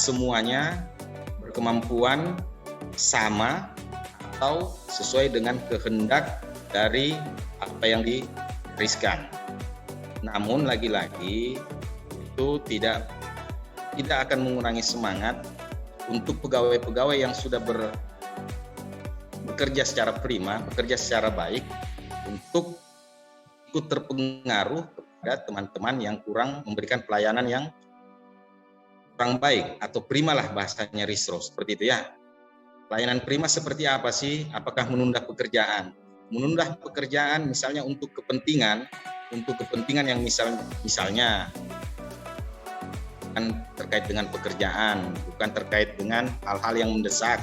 semuanya berkemampuan sama atau sesuai dengan kehendak dari apa yang digariskan. Namun lagi-lagi itu tidak akan mengurangi semangat untuk pegawai-pegawai yang sudah bekerja secara prima, bekerja secara baik, untuk ikut terpengaruh kepada teman-teman yang kurang memberikan pelayanan yang kurang baik atau prima lah bahasanya Risro, seperti itu ya. Pelayanan prima seperti apa sih? Apakah menunda pekerjaan? Menunda pekerjaan misalnya untuk kepentingan yang misalnya bukan terkait dengan pekerjaan, bukan terkait dengan hal-hal yang mendesak,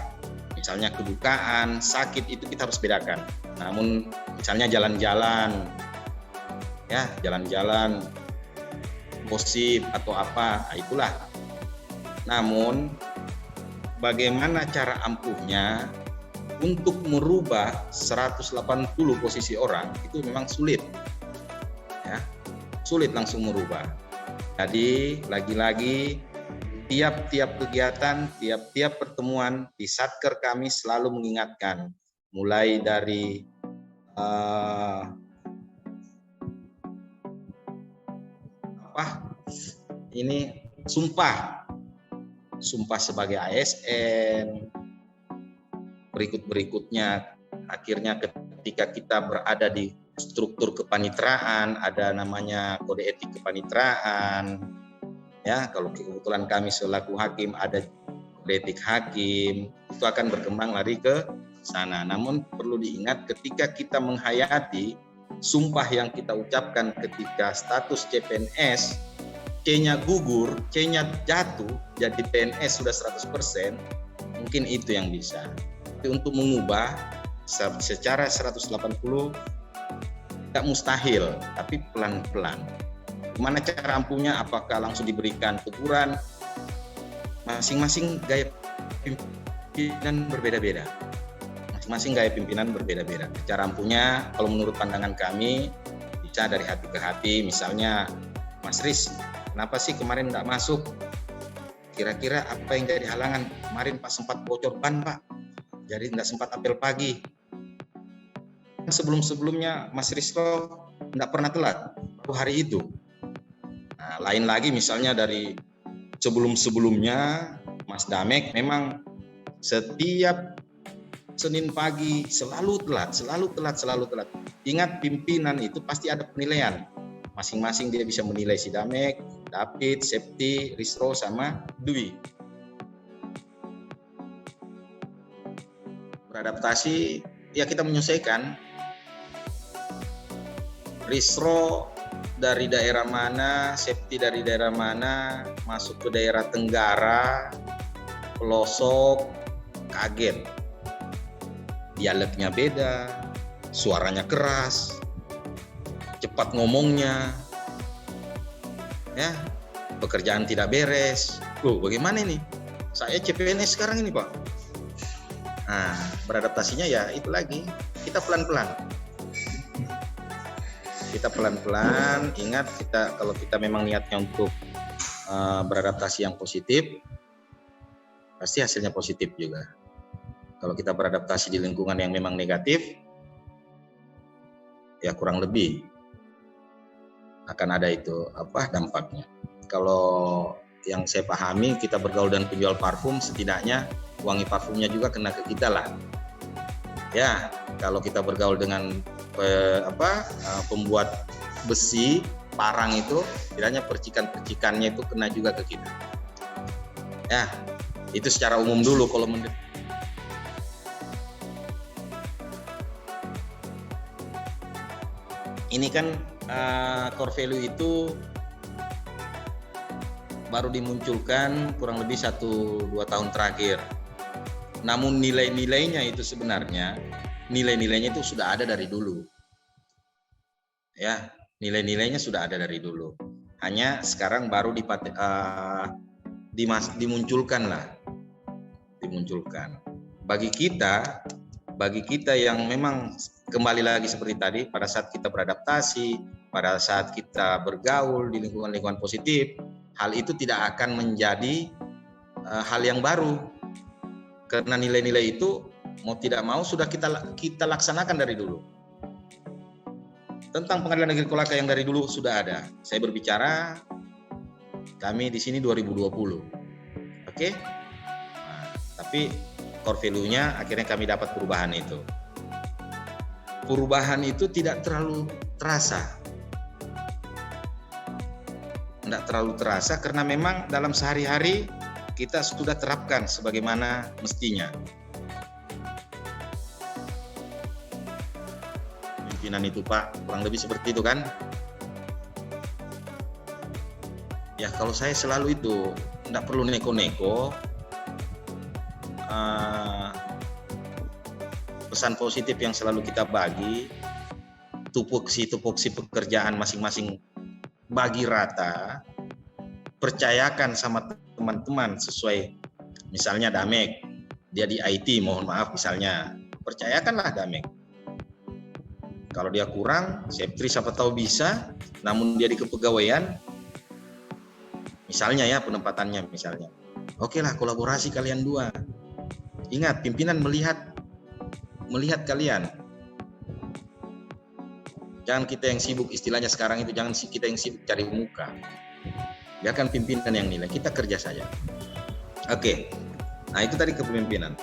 misalnya kedukaan, sakit, itu kita harus bedakan. Namun misalnya jalan-jalan, ya jalan-jalan, gosip atau apa, itulah. Namun bagaimana cara ampuhnya untuk merubah 180 posisi orang itu memang sulit, ya, sulit langsung merubah. Jadi lagi-lagi tiap-tiap kegiatan, tiap-tiap pertemuan di Satker kami selalu mengingatkan, mulai dari sumpah sebagai ASN, berikutnya akhirnya ketika kita berada di struktur kepanitraan ada namanya kode etik kepanitraan, ya. Kalau kebetulan kami selaku hakim ada kode etik hakim, itu akan berkembang lari ke sana. Namun perlu diingat ketika kita menghayati sumpah yang kita ucapkan ketika status CPNS, C-nya gugur, C-nya jatuh jadi PNS sudah 100%, mungkin itu yang bisa. Tapi untuk mengubah secara 180 tidak mustahil, tapi pelan-pelan. Gimana cara ampuhnya? Apakah langsung diberikan teguran? Masing-masing gaya pimpinan berbeda-beda. Cara ampuhnya, kalau menurut pandangan kami, bisa dari hati ke hati. Misalnya, Mas Riz, kenapa sih kemarin nggak masuk? Kira-kira apa yang jadi halangan? Kemarin Pak sempat bocor ban, Pak. Jadi nggak sempat apel pagi. Sebelum-sebelumnya Mas Risto nggak pernah telat, baru hari itu. Nah, lain lagi misalnya dari sebelum-sebelumnya Mas Damek memang setiap Senin pagi selalu telat. Ingat, pimpinan itu pasti ada penilaian. Masing-masing dia bisa menilai si Damek, David, Septi, Risto, sama Dwi. Beradaptasi, ya kita menyesuaikan. Risro dari daerah mana, Septi dari daerah mana, masuk ke daerah Tenggara, pelosok, kaget. Dialeknya beda, suaranya keras, cepat ngomongnya, ya, pekerjaan tidak beres. Loh, bagaimana ini? Saya CPNS sekarang ini, Pak. Nah, beradaptasinya ya itu lagi, kita pelan-pelan. Ingat, kalau kita memang niatnya untuk beradaptasi yang positif, pasti hasilnya positif juga. Kalau kita beradaptasi di lingkungan yang memang negatif, ya kurang lebih akan ada itu dampaknya. Kalau yang saya pahami, kita bergaul dengan penjual parfum, setidaknya wangi parfumnya juga kena ke kita lah. Ya, kalau kita bergaul dengan pembuat besi, parang itu, setidaknya percikan-percikannya itu kena juga ke kita. Ya, itu secara umum dulu. Kalau ini kan core value itu baru dimunculkan kurang lebih 1-2 tahun terakhir. Namun nilai-nilainya itu sebenarnya itu sudah ada dari dulu. Ya, nilai-nilainya sudah ada dari dulu. Hanya sekarang baru dimunculkan. Bagi kita yang memang kembali lagi seperti tadi, pada saat kita beradaptasi, pada saat kita bergaul di lingkungan-lingkungan positif, hal itu tidak akan menjadi hal yang baru, karena nilai-nilai itu mau tidak mau sudah kita laksanakan dari dulu. Tentang Pengadilan Negeri Kolaka yang dari dulu sudah ada. Saya berbicara kami di sini 2020, oke? Nah, tapi core value-nya akhirnya kami dapat perubahan itu. Perubahan itu tidak terlalu terasa. Tidak terlalu terasa karena memang dalam sehari-hari kita sudah terapkan sebagaimana mestinya. Pimpinan itu Pak, kurang lebih seperti itu kan? Ya kalau saya selalu itu, tidak perlu neko-neko. Pesan positif yang selalu kita bagi, tupoksi pekerjaan masing-masing bagi rata, percayakan sama teman-teman sesuai, misalnya Damek, dia di IT, mohon maaf misalnya, percayakanlah Damek. Kalau dia kurang, Septri siapa tahu bisa, namun dia di kepegawaian, misalnya ya penempatannya misalnya. Oke lah, kolaborasi kalian dua. Ingat, pimpinan melihat kalian. Jangan kita yang sibuk, istilahnya sekarang itu jangan kita yang sibuk cari muka. Biarkan pimpinan yang nilai, kita kerja saja. Oke. Nah, itu tadi kepemimpinan.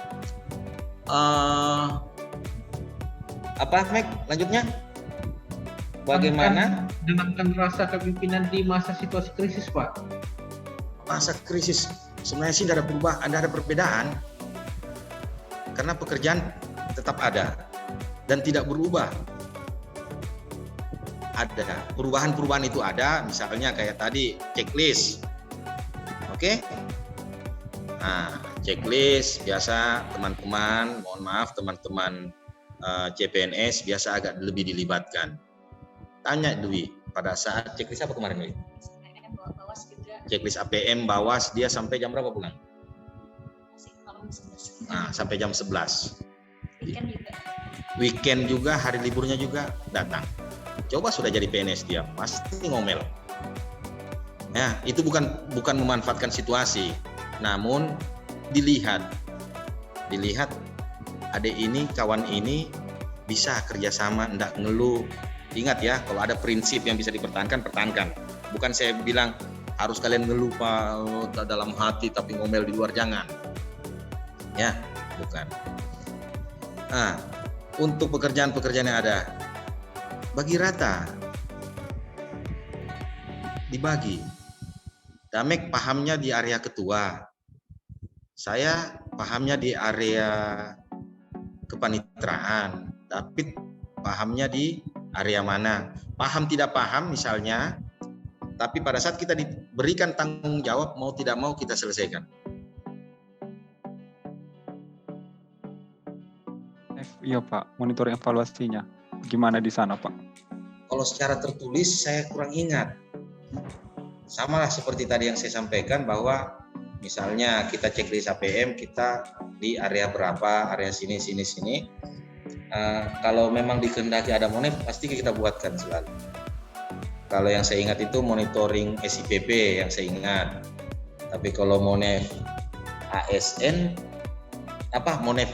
Apa, Mek? Lanjutnya? Bagaimana menenangkan rasa kepemimpinan di masa situasi krisis, Pak? Masa krisis sebenarnya sih ada perbedaan. Karena pekerjaan tetap ada dan tidak berubah. Ada perubahan itu ada, misalnya kayak tadi checklist. Oke? Nah, checklist biasa teman-teman, mohon maaf teman-teman CPNS biasa agak lebih dilibatkan. Tanya Dwi, pada saat checklist apa kemarin Dwi? Checklist APM Bawas dia sampai jam berapa pulang? Nah, sampai jam 11. Weekend juga, hari liburnya juga datang. Coba sudah jadi PNS dia, pasti ngomel. Ya, itu bukan memanfaatkan situasi, namun dilihat adik ini, kawan ini bisa kerjasama, ndak ngeluh. Ingat ya, kalau ada prinsip yang bisa dipertahankan, pertahankan. Bukan saya bilang harus kalian ngeluh Pak dalam hati tapi ngomel di luar, jangan. Ya, bukan. Nah, untuk pekerjaan-pekerjaan yang ada, bagi rata, dibagi. Damek pahamnya di area ketua, saya pahamnya di area kepanitraan, David pahamnya di area mana. Paham tidak paham misalnya, tapi pada saat kita diberikan tanggung jawab, mau tidak mau kita selesaikan. Iya Pak, monitor evaluasinya gimana di sana Pak? Kalau secara tertulis saya kurang ingat. Sama lah seperti tadi yang saya sampaikan bahwa misalnya kita checklist APM, kita di area berapa, area sini. Kalau memang dikehendaki ada monef, pasti kita buatkan selalu. Kalau yang saya ingat itu monitoring SIPP yang saya ingat. Tapi kalau monef ASN, monef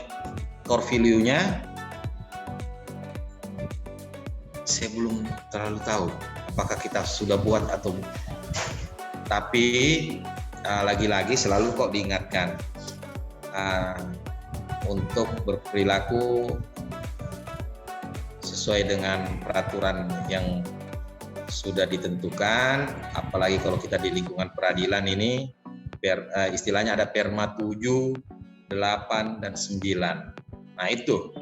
core value-nya, saya belum terlalu tahu apakah kita sudah buat atau bukan. Tapi lagi-lagi selalu kok diingatkan untuk berperilaku sesuai dengan peraturan yang sudah ditentukan, apalagi kalau kita di lingkungan peradilan ini, istilahnya ada Perma 7, 8, dan 9. Nah itu